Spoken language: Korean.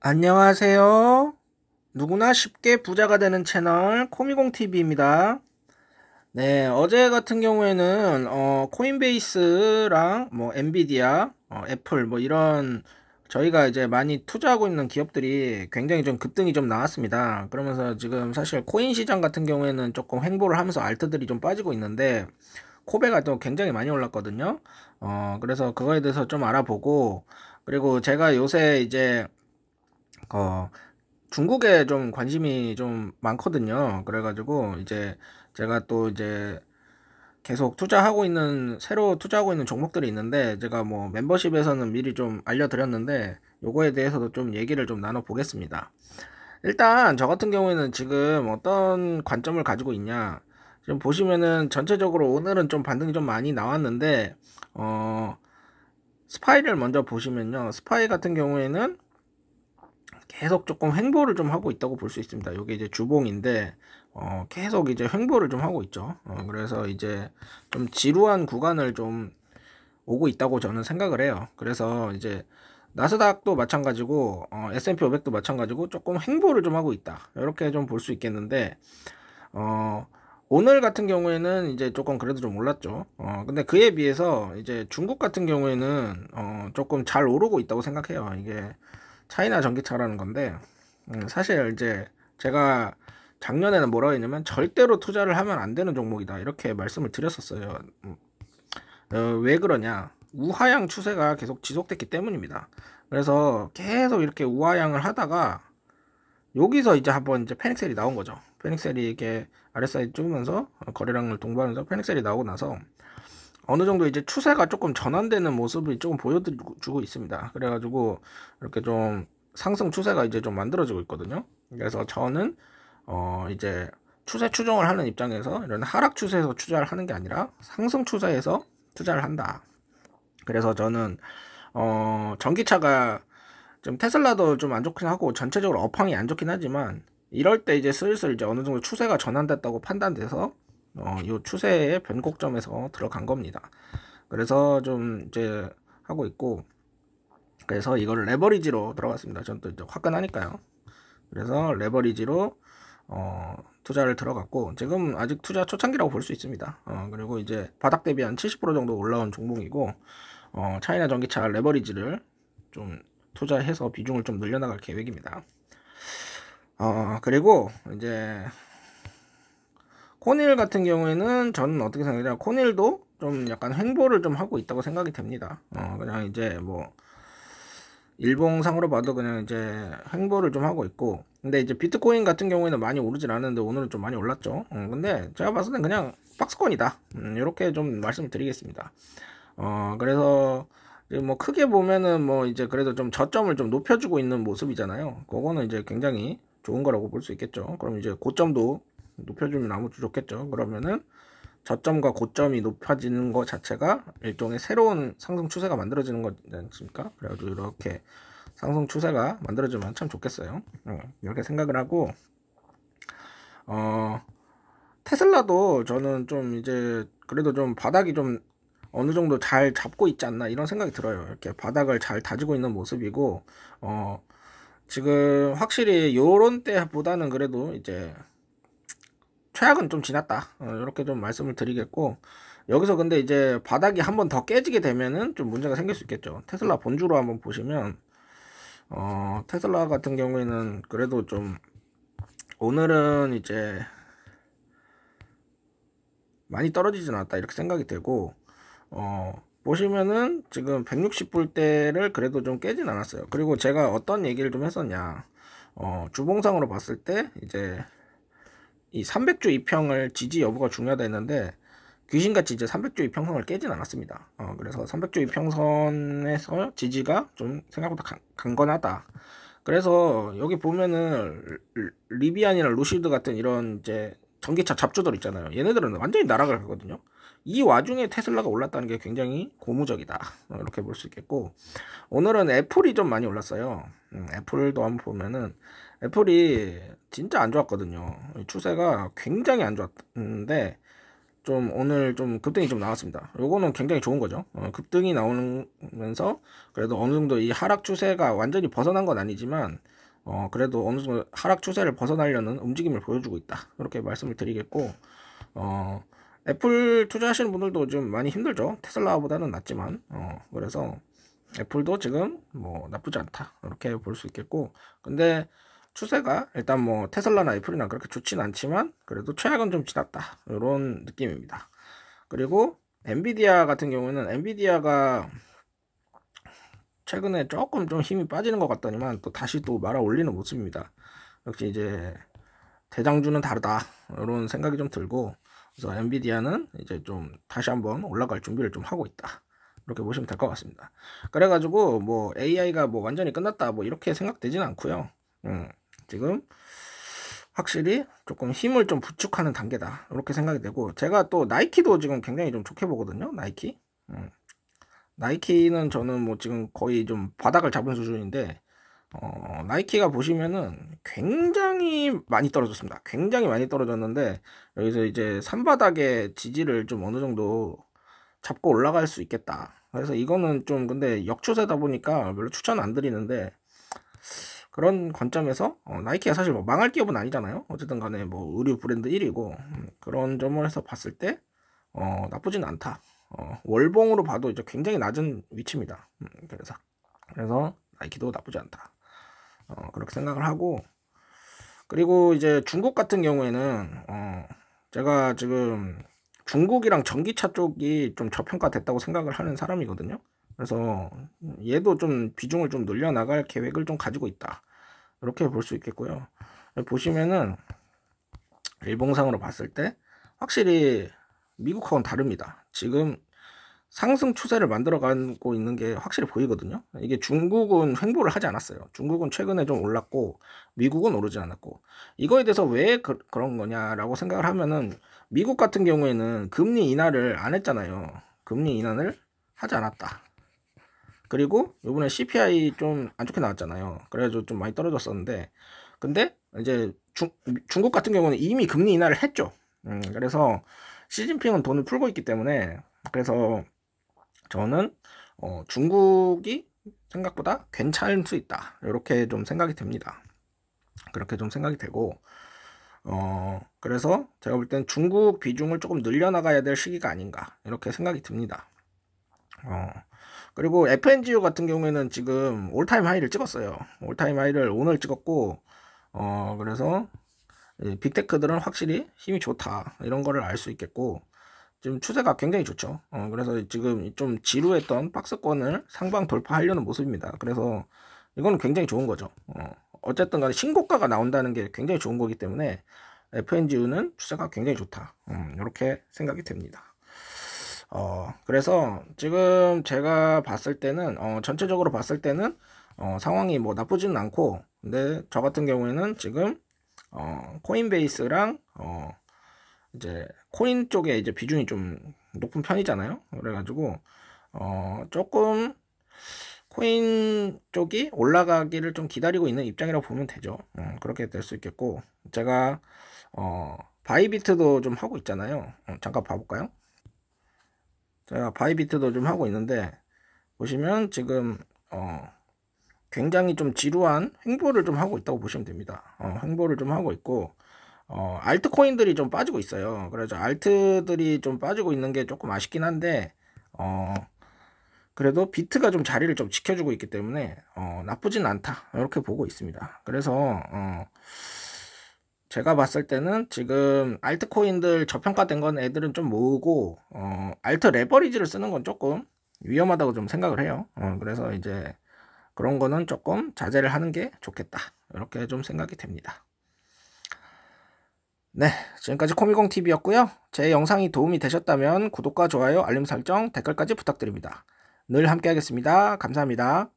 안녕하세요. 누구나 쉽게 부자가 되는 채널 코미공TV입니다. 네, 어제 같은 경우에는 코인베이스랑 뭐 엔비디아, 애플 뭐 이런 저희가 이제 많이 투자하고 있는 기업들이 굉장히 좀 급등이 좀 나왔습니다. 그러면서 지금 사실 코인 시장 같은 경우에는 조금 횡보를 하면서 알트들이 좀 빠지고 있는데 코베가 또 굉장히 많이 올랐거든요. 그래서 그거에 대해서 좀 알아보고, 그리고 제가 요새 이제 어, 중국에 좀 관심이 좀 많거든요. 그래가지고 이제 제가 또 이제 계속 새로 투자하고 있는 종목들이 있는데, 제가 뭐 멤버십에서는 미리 좀 알려드렸는데 요거에 대해서도 좀 얘기를 좀 나눠보겠습니다. 일단 저 같은 경우에는 지금 어떤 관점을 가지고 있냐, 지금 보시면은 전체적으로 오늘은 좀 반등이 좀 많이 나왔는데, 어 스파이를 먼저 보시면요, 스파이 같은 경우에는 계속 조금 횡보를 좀 하고 있다고 볼 수 있습니다. 이게 이제 주봉인데 계속 이제 횡보를 좀 하고 있죠. 그래서 이제 좀 지루한 구간을 좀 오고 있다고 저는 생각을 해요. 그래서 이제 나스닥도 마찬가지고 S&P 500도 마찬가지고 조금 횡보를 좀 하고 있다, 이렇게 좀 볼 수 있겠는데, 어 오늘 같은 경우에는 이제 조금 그래도 좀 올랐죠. 근데 그에 비해서 이제 중국 같은 경우에는 조금 잘 오르고 있다고 생각해요. 이게 차이나 전기차라는 건데, 사실 이제 제가 작년에는 뭐라고 했냐면 절대로 투자를 하면 안 되는 종목이다, 이렇게 말씀을 드렸었어요. 왜 그러냐, 우하향 추세가 계속 지속됐기 때문입니다. 그래서 계속 이렇게 우하향을 하다가 여기서 이제 한번 이제 패닉셀이 나온 거죠. 패닉셀이 이렇게 RSI 찍으면서 거래량을 동반해서 패닉셀이 나오고 나서 어느 정도 이제 추세가 조금 전환되는 모습을 조금 보여주고 있습니다. 그래가지고 이렇게 좀 상승 추세가 이제 좀 만들어지고 있거든요. 그래서 저는 이제 추세 추종을 하는 입장에서 이런 하락 추세에서 투자를 하는 게 아니라 상승 추세에서 투자를 한다. 그래서 저는 전기차가 좀 테슬라도 좀 안 좋긴 하고 전체적으로 업황이 안 좋긴 하지만, 이럴 때 이제 슬슬 이제 어느 정도 추세가 전환됐다고 판단돼서 이 추세의 변곡점에서 들어간 겁니다. 그래서 좀 이제 하고 있고, 그래서 이걸 레버리지로 들어갔습니다. 전 또 이제 화끈하니까요. 그래서 레버리지로 투자를 들어갔고, 지금 아직 투자 초창기라고 볼 수 있습니다. 그리고 이제 바닥 대비 한 70% 정도 올라온 종목이고, 차이나 전기차 레버리지를 좀 투자해서 비중을 좀 늘려나갈 계획입니다. 그리고 이제 코닐 같은 경우에는 저는 어떻게 생각하냐, 코닐도 좀 약간 횡보를 좀 하고 있다고 생각이 됩니다. 그냥 이제 뭐 일봉상으로 봐도 그냥 이제 횡보를 좀 하고 있고, 근데 이제 비트코인 같은 경우에는 많이 오르진 않았는데 오늘은 좀 많이 올랐죠. 근데 제가 봤을 땐 그냥 박스권이다, 이렇게 좀 말씀을 드리겠습니다. 그래서 뭐 크게 보면은 뭐 이제 그래도 좀 저점을 좀 높여주고 있는 모습이잖아요. 그거는 이제 굉장히 좋은 거라고 볼 수 있겠죠. 그럼 이제 고점도 높여주면 아무튼 좋겠죠. 그러면은 저점과 고점이 높아지는 것 자체가 일종의 새로운 상승 추세가 만들어지는 거지 않습니까? 그래가지고 이렇게 상승 추세가 만들어지면 참 좋겠어요. 이렇게 생각을 하고, 어, 테슬라도 저는 좀 이제 그래도 좀 바닥이 좀 어느 정도 잘 잡고 있지 않나, 이런 생각이 들어요. 이렇게 바닥을 잘 다지고 있는 모습이고, 지금 확실히 요런 때보다는 그래도 이제 최악은 좀 지났다, 이렇게 좀 말씀을 드리겠고, 여기서 근데 이제 바닥이 한번 더 깨지게 되면은 좀 문제가 생길 수 있겠죠. 테슬라 본주로 한번 보시면, 테슬라 같은 경우에는 그래도 좀 오늘은 이제 많이 떨어지진 않았다, 이렇게 생각이 되고, 보시면은 지금 160불대를 그래도 좀 깨진 않았어요. 그리고 제가 어떤 얘기를 좀 했었냐, 주봉상으로 봤을 때 이제 이 300주 이평을 지지 여부가 중요하다 했는데, 귀신같이 이제 300주 이평선을 깨진 않았습니다. 그래서 300주 이평선에서 지지가 좀 생각보다 강건하다. 그래서 여기 보면은 리비안이나 루시드 같은 이런 이제 전기차 잡주들 있잖아요. 얘네들은 완전히 나락을 가거든요. 이 와중에 테슬라가 올랐다는 게 굉장히 고무적이다, 이렇게 볼 수 있겠고, 오늘은 애플이 좀 많이 올랐어요. 애플도 한번 보면은 애플이 진짜 안 좋았거든요. 추세가 굉장히 안 좋았는데 좀 오늘 좀 급등이 좀 나왔습니다. 요거는 굉장히 좋은 거죠. 급등이 나오면서 그래도 어느 정도 이 하락 추세가 완전히 벗어난 건 아니지만 그래도 어느 정도 하락 추세를 벗어나려는 움직임을 보여주고 있다. 이렇게 말씀을 드리겠고, 애플 투자하시는 분들도 좀 많이 힘들죠. 테슬라보다는 낫지만, 그래서 애플도 지금 뭐 나쁘지 않다. 이렇게 볼 수 있겠고, 근데 추세가 일단 뭐 테슬라나 애플이나 그렇게 좋진 않지만 그래도 최악은 좀 지났다. 이런 느낌입니다. 그리고 엔비디아 같은 경우는 엔비디아가 최근에 조금 좀 힘이 빠지는 것 같더니만 또 다시 또 말아 올리는 모습입니다. 역시 이제 대장주는 다르다 이런 생각이 좀 들고, 그래서 엔비디아는 이제 좀 다시 한번 올라갈 준비를 좀 하고 있다. 이렇게 보시면 될 것 같습니다. 그래가지고 뭐 AI가 뭐 완전히 끝났다 뭐 이렇게 생각되지는 않고요. 지금 확실히 조금 힘을 좀 부축하는 단계다 이렇게 생각이 되고, 제가 또 나이키도 지금 굉장히 좀 좋게 보거든요. 나이키. 나이키는 저는 뭐 지금 거의 좀 바닥을 잡은 수준인데, 나이키가 보시면은 굉장히 많이 떨어졌습니다. 굉장히 많이 떨어졌는데 여기서 이제 산바닥의 지지를 좀 어느 정도 잡고 올라갈 수 있겠다. 그래서 이거는 좀 근데 역추세다 보니까 별로 추천 안 드리는데, 그런 관점에서 나이키가 사실 뭐 망할 기업은 아니잖아요. 어쨌든 간에 뭐 의류 브랜드 1위고, 그런 점에서 봤을 때 나쁘진 않다. 월봉으로 봐도 이제 굉장히 낮은 위치입니다. 그래서 나이키도 나쁘지 않다. 그렇게 생각을 하고, 그리고 이제 중국 같은 경우에는 제가 지금 중국이랑 전기차 쪽이 좀 저평가됐다고 생각을 하는 사람이거든요. 그래서 얘도 좀 비중을 좀 늘려나갈 계획을 좀 가지고 있다. 이렇게 볼 수 있겠고요. 보시면은 일봉상으로 봤을 때 확실히 미국하고는 다릅니다. 지금 상승 추세를 만들어가고 있는 게 확실히 보이거든요. 이게 중국은 횡보를 하지 않았어요. 중국은 최근에 좀 올랐고 미국은 오르지 않았고, 이거에 대해서 왜 그런 거냐라고 생각을 하면은, 미국 같은 경우에는 금리 인하를 안 했잖아요. 금리 인하를 하지 않았다. 그리고 요번에 CPI 좀 안 좋게 나왔잖아요. 그래가지고 좀 많이 떨어졌었는데, 근데 이제 중국 같은 경우는 이미 금리 인하를 했죠. 그래서 시진핑은 돈을 풀고 있기 때문에, 그래서 저는 중국이 생각보다 괜찮을 수 있다. 이렇게 좀 생각이 됩니다. 그렇게 좀 생각이 되고, 그래서 제가 볼 땐 중국 비중을 조금 늘려나가야 될 시기가 아닌가 이렇게 생각이 듭니다. 그리고 FNGU 같은 경우에는 지금 올타임 하이를 찍었어요. 올타임 하이를 오늘 찍었고, 그래서 빅테크들은 확실히 힘이 좋다 이런 거를 알 수 있겠고, 지금 추세가 굉장히 좋죠. 그래서 지금 좀 지루했던 박스권을 상방 돌파하려는 모습입니다. 그래서 이거는 굉장히 좋은 거죠. 어쨌든 간에 신고가가 나온다는 게 굉장히 좋은 거기 때문에 FNGU는 추세가 굉장히 좋다. 이렇게 생각이 됩니다. 그래서 지금 제가 봤을 때는 전체적으로 봤을 때는 상황이 뭐 나쁘지는 않고, 근데 저 같은 경우에는 지금 코인베이스랑 이제 코인 쪽에 이제 비중이 좀 높은 편이잖아요. 그래가지고 조금 코인 쪽이 올라가기를 좀 기다리고 있는 입장이라고 보면 되죠. 그렇게 될 수 있겠고, 제가 바이비트도 좀 하고 있잖아요. 잠깐 봐볼까요? 제가 바이비트도 좀 하고 있는데, 보시면 지금 굉장히 좀 지루한 횡보를 좀 하고 있다고 보시면 됩니다. 횡보를 좀 하고 있고, 알트코인들이 좀 빠지고 있어요. 그래서 알트들이 좀 빠지고 있는 게 조금 아쉽긴 한데, 그래도 비트가 좀 자리를 좀 지켜주고 있기 때문에 나쁘진 않다 이렇게 보고 있습니다. 그래서 제가 봤을 때는 지금 알트코인들 저평가된 건 애들은 좀 모으고, 알트 레버리지를 쓰는 건 조금 위험하다고 좀 생각을 해요. 그래서 이제 그런 거는 조금 자제를 하는 게 좋겠다 이렇게 좀 생각이 됩니다. 네, 지금까지 코미공TV였고요. 제 영상이 도움이 되셨다면 구독과 좋아요, 알림 설정, 댓글까지 부탁드립니다. 늘 함께 하겠습니다. 감사합니다.